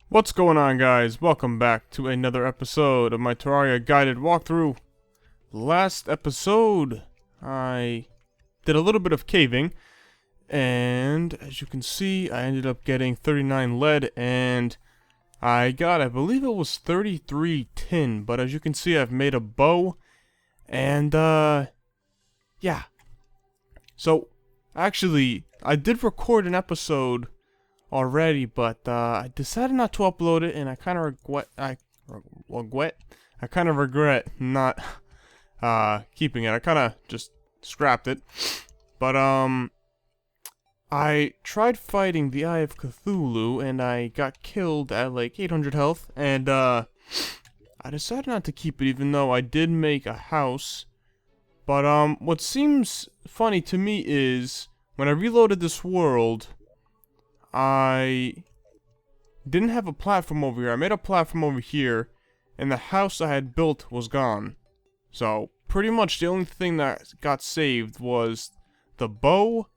What's going on, guys? Welcome back to another episode of my Terraria guided walkthrough. Last episode, I did a little bit of caving, and as you can see, I ended up getting 39 lead, and I believe it was 33 tin, but as you can see, I've made a bow, and, yeah. So, actually, I did record an episode already, but I decided not to upload it, and I kind of regret not keeping it. I kind of just scrapped it. But I tried fighting the Eye of Cthulhu, and I got killed at like 800 health, and I decided not to keep it, even though I did make a house. But what seems funny to me is when I reloaded this world, I didn't have a platform over here. I made a platform over here, and the house I had built was gone. So, pretty much the only thing that got saved was the bow,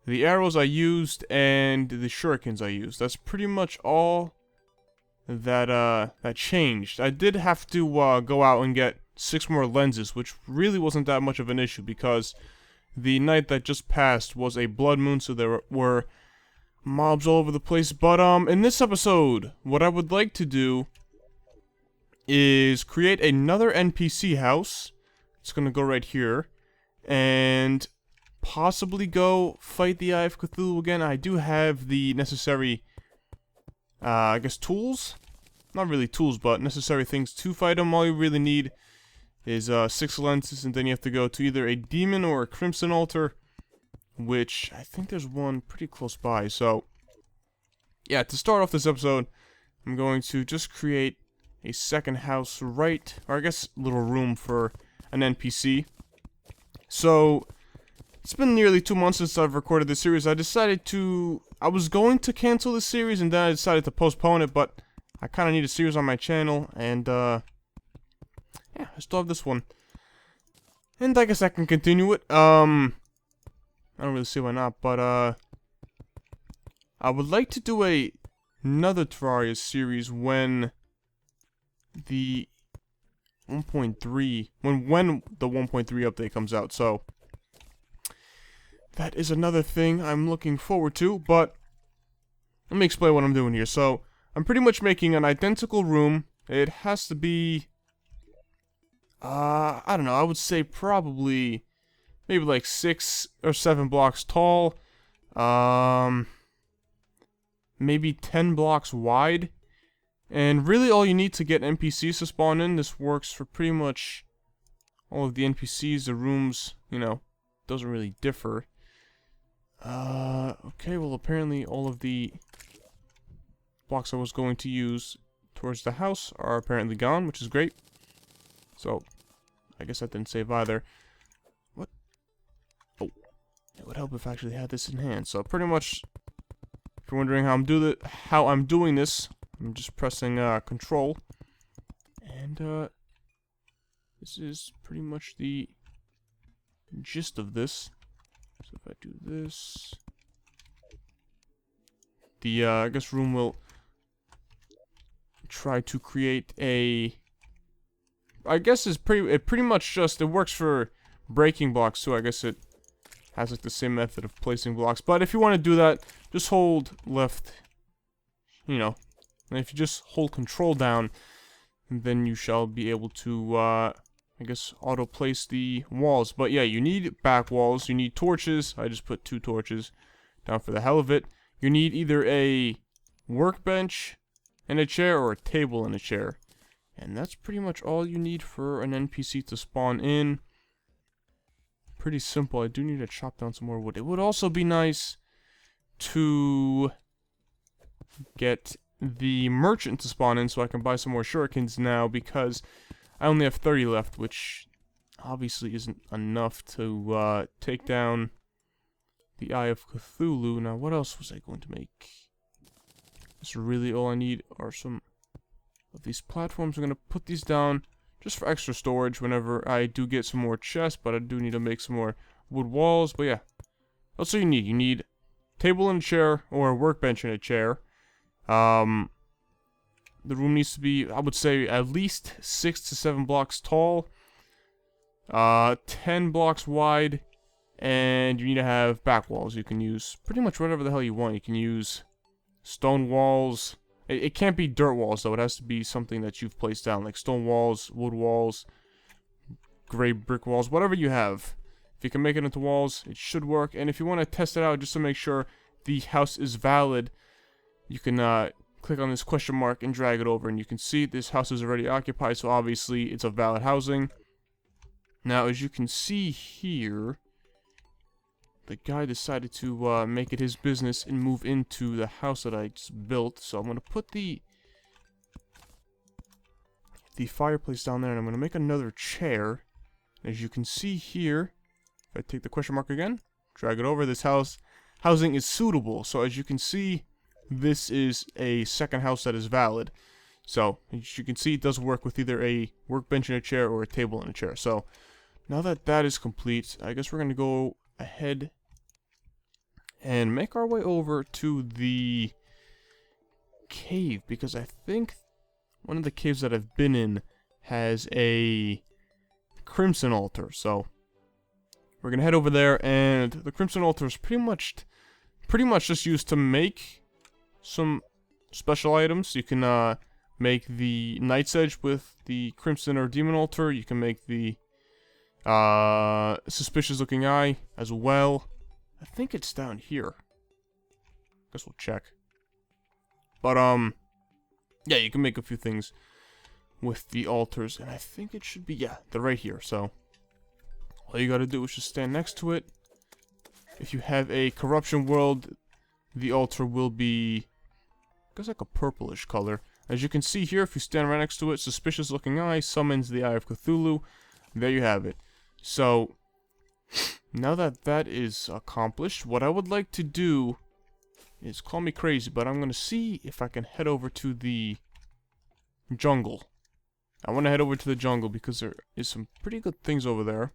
the arrows I used, and the shurikens I used. That's pretty much all that changed. I did have to go out and get 6 more lenses, which really wasn't that much of an issue, because the night that just passed was a blood moon, so there were mobs all over the place. But in this episode, what I would like to do is create another NPC house. It's gonna go right here, and possibly go fight the Eye of Cthulhu again. I do have the necessary I guess tools, not really tools, but necessary things to fight him. All you really need is 6 lenses, and then you have to go to either a demon or a crimson altar, which I think there's one pretty close by. So, yeah, to start off this episode, I'm going to just create a second house or I guess little room for an NPC. So, it's been nearly 2 months since I've recorded this series. I was going to cancel this series, and then I decided to postpone it, but I kind of need a series on my channel, and, yeah, I still have this one. And I guess I can continue it. I don't really see why not, but, I would like to do another Terraria series when the 1.3, when the 1.3 update comes out, so that is another thing I'm looking forward to. But let me explain what I'm doing here. So, I'm pretty much making an identical room. It has to be, I don't know, I would say probably maybe like 6 or 7 blocks tall, maybe 10 blocks wide, and really all you need to get NPCs to spawn in. This works for pretty much all of the NPCs. The rooms, doesn't really differ. Okay, well apparently all of the blocks I was going to use towards the house are apparently gone, which is great. So, I guess that didn't save either. It would help if I actually had this in hand. So pretty much, if you're wondering how I'm doing this, I'm just pressing Control, and this is pretty much the gist of this. So if I do this, the I guess room will try to create a. I guess it pretty much just, it works for breaking blocks too. I guess it has like the same method of placing blocks. But if you want to do that, just hold left, and if you just hold Control down, then you shall be able to, I guess, auto-place the walls. But yeah, you need back walls, you need torches. I just put 2 torches down for the hell of it. You need either a workbench and a chair, or a table and a chair. And that's pretty much all you need for an NPC to spawn in. Pretty simple. I do need to chop down some more wood. It would also be nice to get the merchant to spawn in so I can buy some more shurikens now, because I only have 30 left, which obviously isn't enough to take down the Eye of Cthulhu. Now, what else was I going to make? That's really all I need are some of these platforms. I'm going to put these down just for extra storage whenever I do get some more chests, but I do need to make some more wood walls. But yeah, that's all you need. You need a table and a chair, or a workbench and a chair. the room needs to be, I would say, at least 6 to 7 blocks tall, 10 blocks wide, and you need to have back walls. You can use pretty much whatever the hell you want. You can use stone walls. It can't be dirt walls, though. It has to be something that you've placed down, like stone walls, wood walls, gray brick walls, whatever you have. If you can make it into walls, it should work. And if you want to test it out just to make sure the house is valid, you can click on this question mark and drag it over, and you can see this house is already occupied, so obviously it's a valid housing. Now, as you can see here, the guy decided to make it his business and move into the house that I just built. So I'm going to put the fireplace down there, and I'm going to make another chair. As you can see here, if I take the question mark again, drag it over, this housing is suitable. So as you can see, this is a second house that is valid. So as you can see, it does work with either a workbench and a chair or a table and a chair. So now that that is complete, I guess we're going to go ahead and make our way over to the cave, because I think one of the caves that I've been in has a crimson altar. So we're gonna head over there, and the crimson altar is pretty much just used to make some special items. You can make the Knight's Edge with the crimson or demon altar. You can make the suspicious looking eye as well. I think it's down here. Guess we'll check. But yeah, you can make a few things with the altars, and I think it should be, yeah, they're right here. So all you gotta do is just stand next to it. If you have a corruption world, the altar will be, I guess, like a purplish color. As you can see here, if you stand right next to it, suspicious looking eye summons the Eye of Cthulhu. There you have it. So now that that is accomplished, what I would like to do is, call me crazy, but I'm gonna see if I can head over to the jungle. I want to head over to the jungle because there is some pretty good things over there,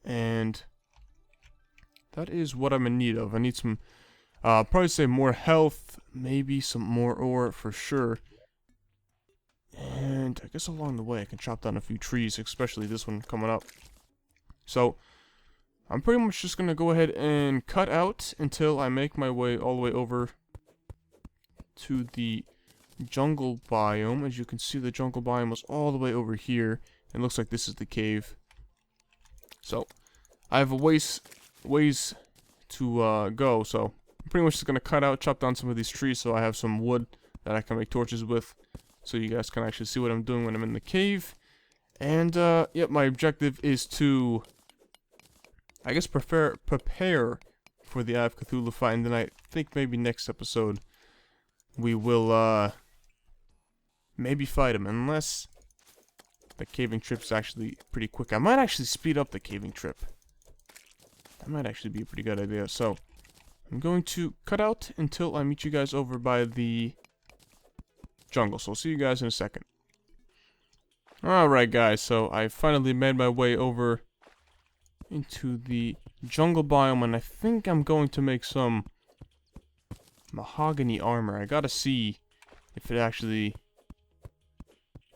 and that is what I'm in need of. I need some, probably say more health, maybe some more ore for sure. And I guess along the way I can chop down a few trees, especially this one coming up. So I'm pretty much just gonna go ahead and cut out until I make my way all the way over to the jungle biome. As you can see, the jungle biome was all the way over here, and looks like this is the cave. So I have a ways to go, so I'm pretty much just gonna cut out, chop down some of these trees so I have some wood that I can make torches with, so you guys can actually see what I'm doing when I'm in the cave. And yep, my objective is to, I guess, prepare for the Eye of Cthulhu fight, and then I think maybe next episode we will maybe fight him, unless the caving trip's actually pretty quick. I might actually speed up the caving trip. That might actually be a pretty good idea. So I'm going to cut out until I meet you guys over by the jungle. So I'll see you guys in a second. Alright guys, so I finally made my way over into the jungle biome, and I think I'm going to make some mahogany armor. I gotta see if it actually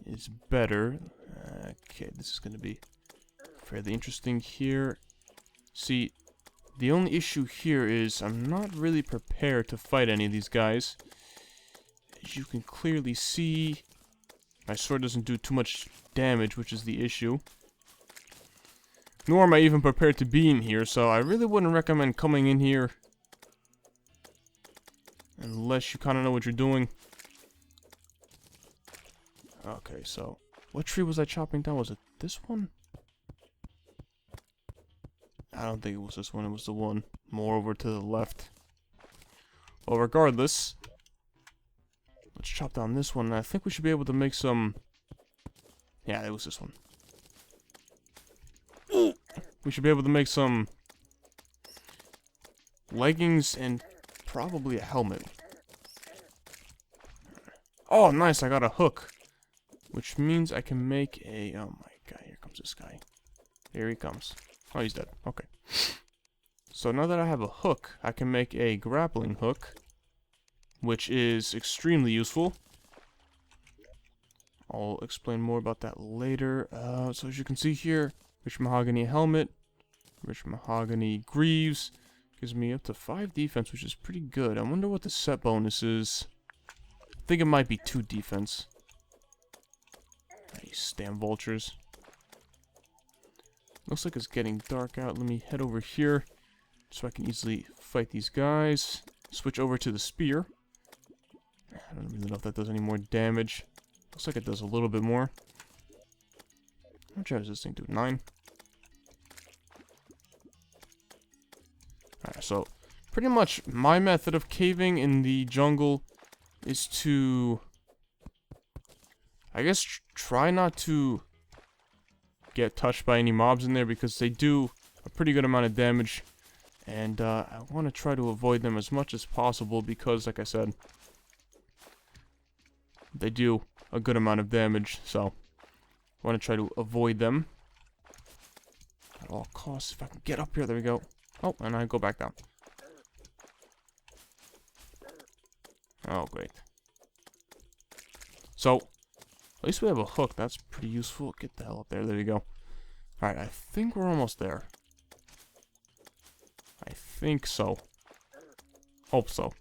is better. Okay, this is gonna be fairly interesting here. See, the only issue here is I'm not really prepared to fight any of these guys. As you can clearly see, my sword doesn't do too much damage, which is the issue. Nor am I even prepared to be in here, so I really wouldn't recommend coming in here unless you kind of know what you're doing. Okay, so what tree was I chopping down? Was it this one? I don't think it was this one. It was the one more over to the left. Well, regardless, let's chop down this one. And I think we should be able to make some... Yeah, it was this one. We should be able to make some leggings and probably a helmet. Oh, nice, I got a hook. Which means I can make a... Oh my god, here comes this guy. Here he comes. Oh, he's dead. Okay. So now that I have a hook, I can make a grappling hook, which is extremely useful. I'll explain more about that later. So as you can see here, rich mahogany helmet, rich mahogany greaves, gives me up to 5 defense, which is pretty good. I wonder what the set bonus is. I think it might be 2 defense. These damn vultures. Looks like it's getting dark out. Let me head over here so I can easily fight these guys. Switch over to the spear. I don't really know if that does any more damage. Looks like it does a little bit more. How much does this thing do? 9? Alright, so pretty much my method of caving in the jungle is to, I guess, try not to get touched by any mobs in there, because they do a pretty good amount of damage, and I want to try to avoid them as much as possible, because, like I said, they do a good amount of damage, so I want to try to avoid them at all costs. If I can get up here, there we go. Oh, and I go back down. Oh, great. So, at least we have a hook. That's pretty useful. Get the hell up there. There you go. Alright, I think we're almost there. I think so. Hope so.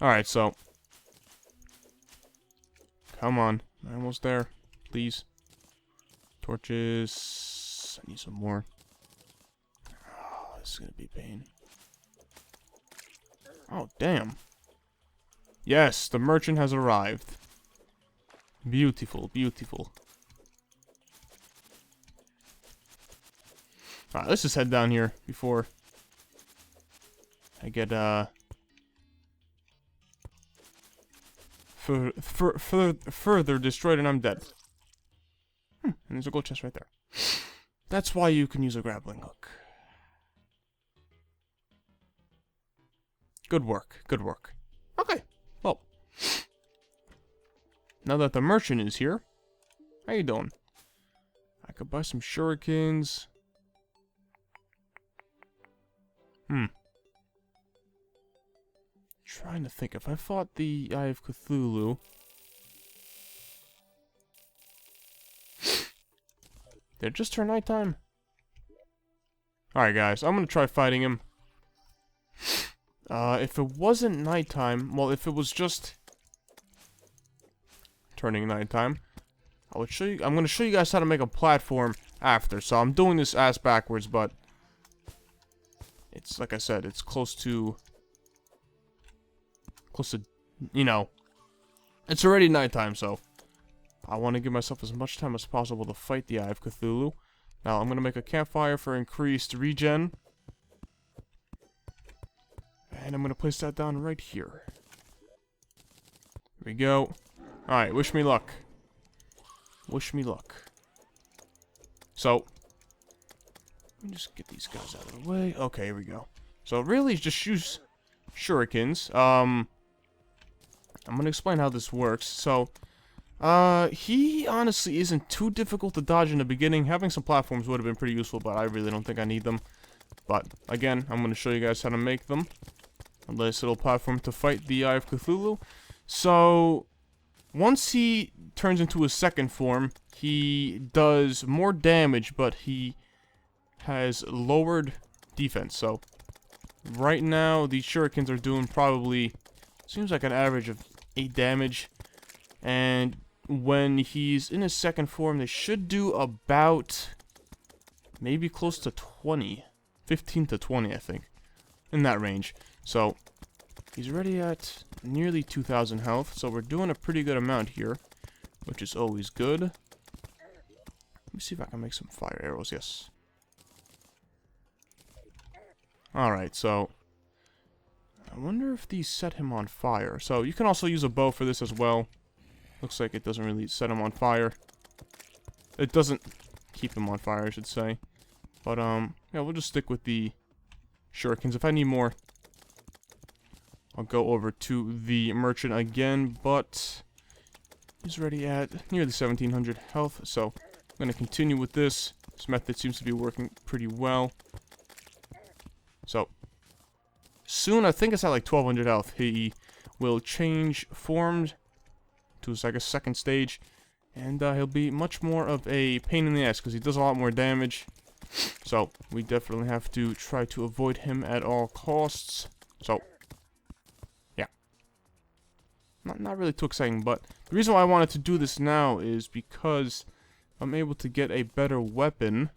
Alright, so. Come on. I'm almost there. Please. Torches. I need some more. Oh, this is gonna be pain. Oh, damn. Yes, the merchant has arrived. Beautiful, beautiful. Alright, let's just head down here before I get, further destroyed and I'm dead. And there's a gold chest right there. That's why you can use a grappling hook. Good work, good work. Okay, well. Now that the merchant is here, how you doing? I could buy some shurikens. Trying to think, if I fought the Eye of Cthulhu, did it just turn nighttime? Alright guys, I'm gonna try fighting him. If it wasn't nighttime, well, if it was just turning nighttime, I would show you. I'm gonna show you guys how to make a platform after. So I'm doing this ass backwards, but it's like I said, it's close to, you know, it's already nighttime, so I want to give myself as much time as possible to fight the Eye of Cthulhu. Now I'm gonna make a campfire for increased regen. And I'm going to place that down right here. Here we go. Alright, wish me luck. Wish me luck. So, let me just get these guys out of the way. Okay, here we go. So, really, just use shurikens. I'm going to explain how this works. So, he honestly isn't too difficult to dodge in the beginning. Having some platforms would have been pretty useful, but I really don't think I need them. But, again, I'm going to show you guys how to make them. A nice little platform to fight the Eye of Cthulhu. So, once he turns into his second form, he does more damage, but he has lowered defense. So, right now, these shurikens are doing probably, seems like an average of 8 damage. And when he's in his second form, they should do about, maybe close to 20. 15 to 20, I think. In that range. So, he's already at nearly 2,000 health, so we're doing a pretty good amount here, which is always good. Let me see if I can make some fire arrows, yes. Alright, so, I wonder if these set him on fire. So, you can also use a bow for this as well. Looks like it doesn't really set him on fire. It doesn't keep him on fire, I should say. But, yeah, we'll just stick with the shurikens. If I need more, I'll go over to the merchant again, but he's already at nearly 1,700 health, so I'm going to continue with this. This method seems to be working pretty well. So, soon, I think it's at like 1,200 health, he will change forms to his, I guess, second stage. And he'll be much more of a pain in the ass because he does a lot more damage. So we definitely have to try to avoid him at all costs. So, yeah. Not really too exciting, but the reason why I wanted to do this now is because I'm able to get a better weapon.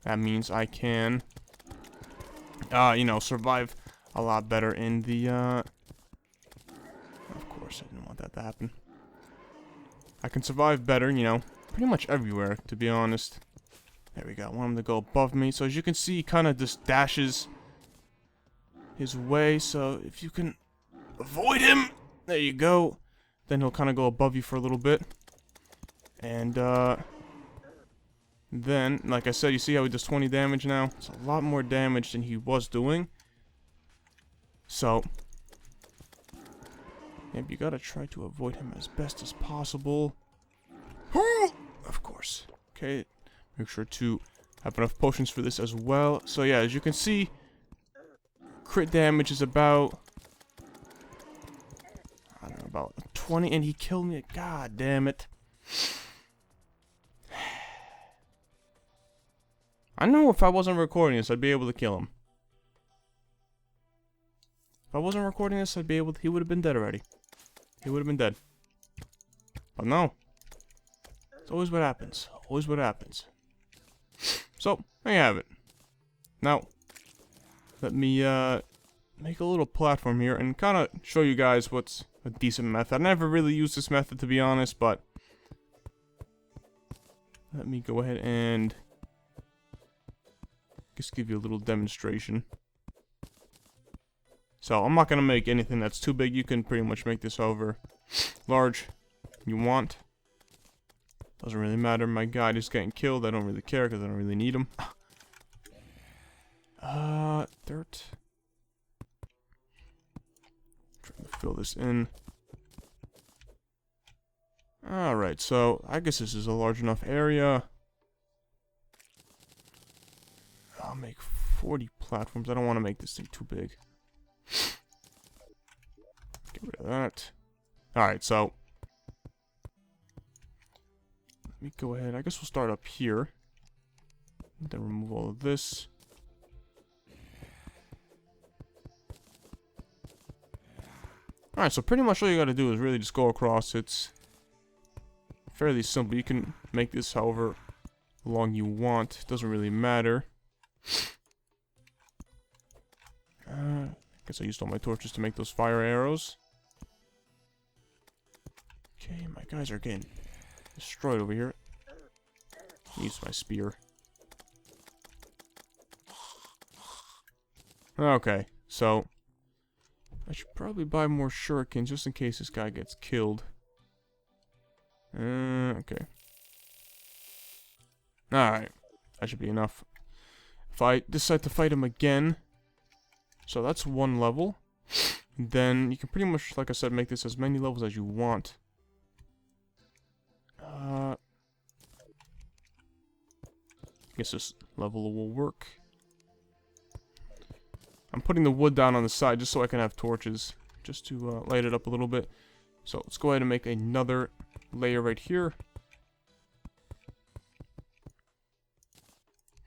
That means I can, you know, survive a lot better in the, of course, I didn't want that to happen. I can survive better, you know, pretty much everywhere, to be honest. There we go. I want him to go above me. So as you can see, he kind of just dashes his way. So if you can avoid him, there you go. Then he'll kind of go above you for a little bit. And, then, like I said, you see how he does 20 damage now? It's a lot more damage than he was doing. So, yep, you gotta try to avoid him as best as possible. Of course. Okay, make sure to have enough potions for this as well. So yeah, as you can see, crit damage is about, I don't know, about 20, and he killed me. God damn it. I know if I wasn't recording this, I'd be able to kill him. If I wasn't recording this, I'd be able to, he would have been dead already. He would have been dead. But no. It's always what happens. Always what happens. So, there you have it. Now, let me, make a little platform here and kind of show you guys what's a decent method. I never really used this method, to be honest, but let me go ahead and just give you a little demonstration. So, I'm not going to make anything that's too big. You can pretty much make this over large you want. Doesn't really matter. My guy is getting killed. I don't really care because I don't really need him. Dirt. Trying to fill this in. Alright, so I guess this is a large enough area. I'll make 40 platforms. I don't want to make this thing too big. Get rid of that. Alright, so let me go ahead. I guess we'll start up here. Then remove all of this. Alright, so pretty much all you gotta do is really just go across. It's fairly simple. You can make this however long you want. It doesn't really matter. I guess I used all my torches to make those fire arrows. Okay, my guys are getting destroyed over here. Use my spear. Okay, so I should probably buy more shurikens just in case this guy gets killed. Okay. Alright, that should be enough. If I decide to fight him again, so that's one level. Then you can pretty much, like I said, make this as many levels as you want. I guess this level will work. I'm putting the wood down on the side just so I can have torches, just to light it up a little bit. So let's go ahead and make another layer right here.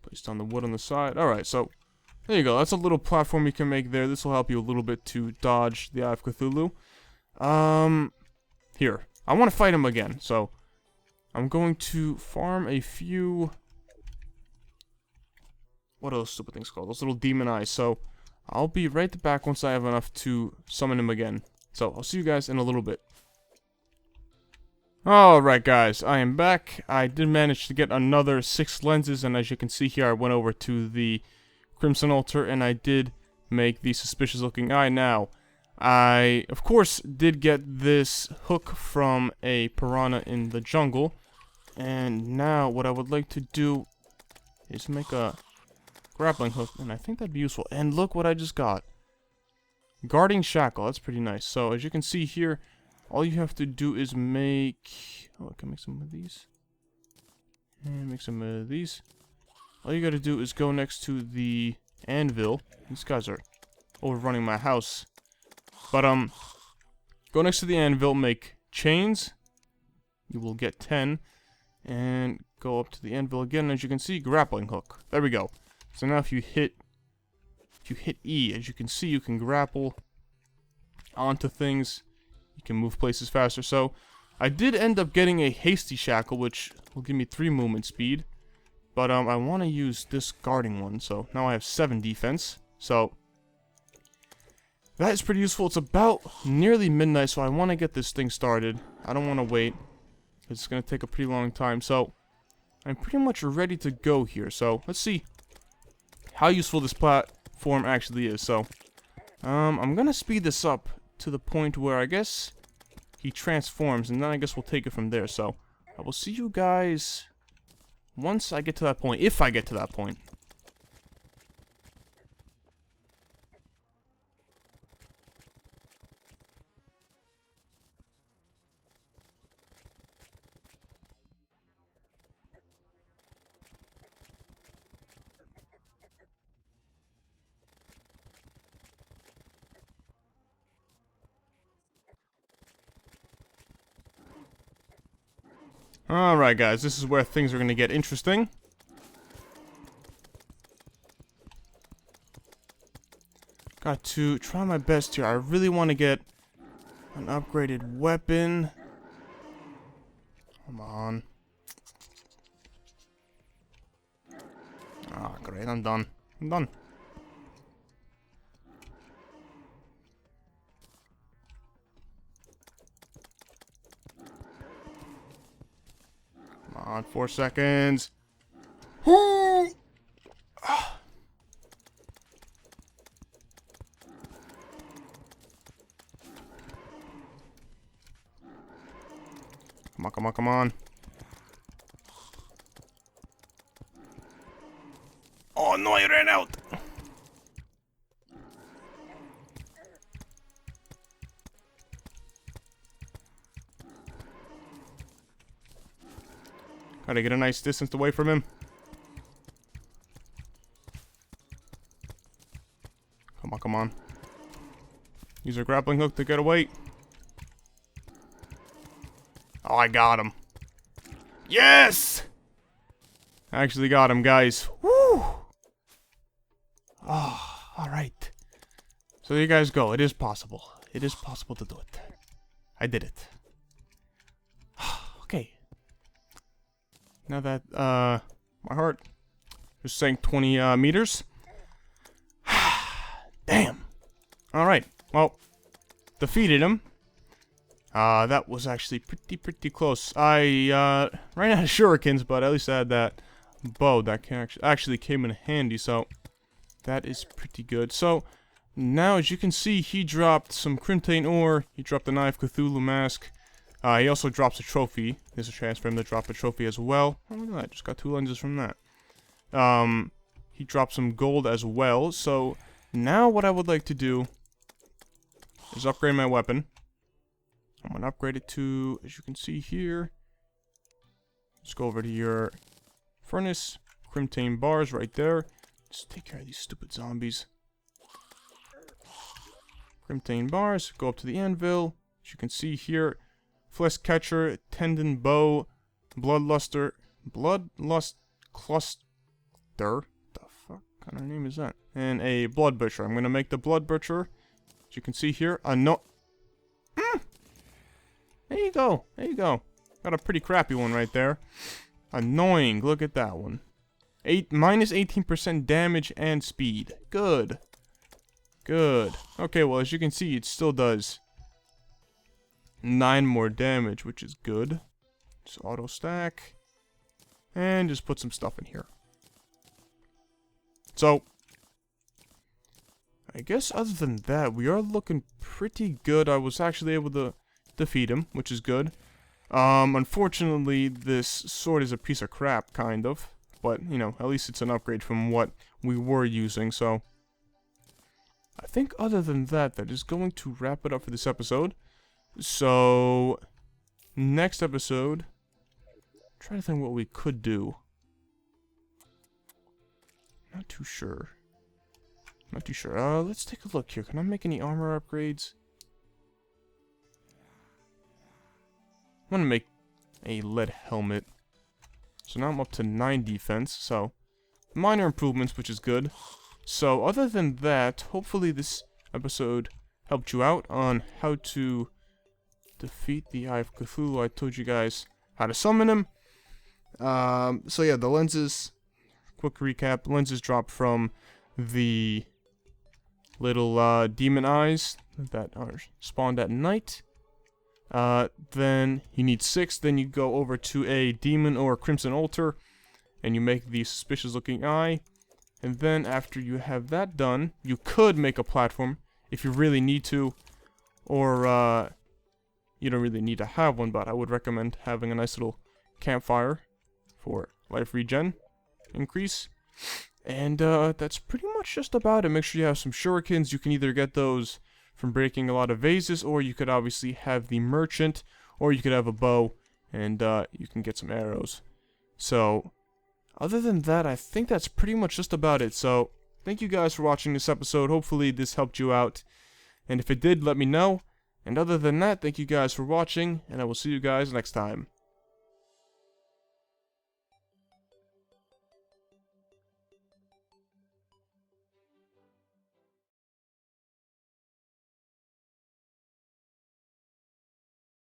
Place down the wood on the side. Alright, so there you go. That's a little platform you can make there. This will help you a little bit to dodge the Eye of Cthulhu. Here. I want to fight him again, so I'm going to farm a few... What are those stupid things called? Those little demon eyes. So I'll be right back once I have enough to summon him again. So I'll see you guys in a little bit. Alright guys, I am back. I did manage to get another 6 lenses, and as you can see here, I went over to the Crimson Altar and I did make the suspicious looking eye. Now, I of course did get this hook from a piranha in the jungle, and now what I would like to do is make a grappling hook, and I think that'd be useful. And look what I just got. Guarding shackle, that's pretty nice. So as you can see here, all you have to do is make... Oh, I can make some of these. And make some of these. All you gotta do is go next to the anvil. These guys are overrunning my house. But, go next to the anvil, make chains, you will get 10. And go up to the anvil again. As you can see, grappling hook. There we go. So now if you hit E, as you can see, you can grapple onto things. You can move places faster. So I did end up getting a hasty shackle, which will give me 3 movement speed. But I want to use this guarding one. So now I have 7 defense. So that is pretty useful. It's about nearly midnight, so I want to get this thing started. I don't want to wait. It's going to take a pretty long time. So I'm pretty much ready to go here. So let's see how useful this platform actually is. So I'm going to speed this up to the point where I guess he transforms, and then I guess we'll take it from there. So I will see you guys once I get to that point, if I get to that point. Alright guys, this is where things are going to get interesting. Got to try my best here. I really want to get an upgraded weapon. Come on. Ah, great, I'm done. I'm done. Come on, 4 seconds. Come on, come on, come on. Oh no, I ran out. Gotta get a nice distance away from him. Come on, come on. Use a grappling hook to get away. Oh, I got him. Yes! I actually got him, guys. Woo! Oh, alright. So there you guys go. It is possible. It is possible to do it. I did it. Okay. Now that, my heart just sank 20, meters. Damn. Alright. Well, defeated him. That was actually pretty close. I, ran out of shurikens, but at least I had that bow that can actually came in handy, so that is pretty good. So, now as you can see, he dropped some Crimtane ore, he dropped a knife, Cthulhu mask. He also drops a trophy. There's a chance for him to drop a trophy as well. Oh, look at that, just got 2 lenses from that. He dropped some gold as well, so now what I would like to do is upgrade my weapon. I'm going to upgrade it to, as you can see here, let's go over to your furnace, Crimtane bars right there. Just take care of these stupid zombies. Crimtane bars, go up to the anvil, as you can see here, flesh catcher, tendon bow, bloodlust cluster, the fuck kind of name is that? And a blood butcher. I'm going to make the blood butcher, as you can see here, there you go. There you go. Got a pretty crappy one right there. Annoying. Look at that one. Minus 18% damage and speed. Good. Good. Okay, well, as you can see, it still does 9 more damage, which is good. Just auto stack. And just put some stuff in here. So, I guess other than that, we are looking pretty good. I was actually able to defeat him, which is good. Unfortunately, this sword is a piece of crap, kind of. But, you know, at least it's an upgrade from what we were using, so I think other than that, that is going to wrap it up for this episode. So, next episode, I'm trying to think what we could do. Not too sure. Not too sure. Let's take a look here. Can I make any armor upgrades? I'm gonna make a lead helmet. So now I'm up to 9 defense, so minor improvements, which is good. So other than that, hopefully this episode helped you out on how to defeat the Eye of Cthulhu. I told you guys how to summon him. So yeah, the lenses, quick recap, lenses drop from the little demon eyes that are spawned at night. Then you need 6, then you go over to a demon or crimson altar, and you make the suspicious looking eye. And then after you have that done, you could make a platform if you really need to, or you don't really need to have one, but I would recommend having a nice little campfire for life regen increase. And that's pretty much just about it. Make sure you have some shurikens. You can either get those from breaking a lot of vases, or you could obviously have the merchant, or you could have a bow, and you can get some arrows. So other than that, I think that's pretty much just about it. So thank you guys for watching this episode. Hopefully this helped you out, and if it did, let me know. And other than that, thank you guys for watching, and I will see you guys next time.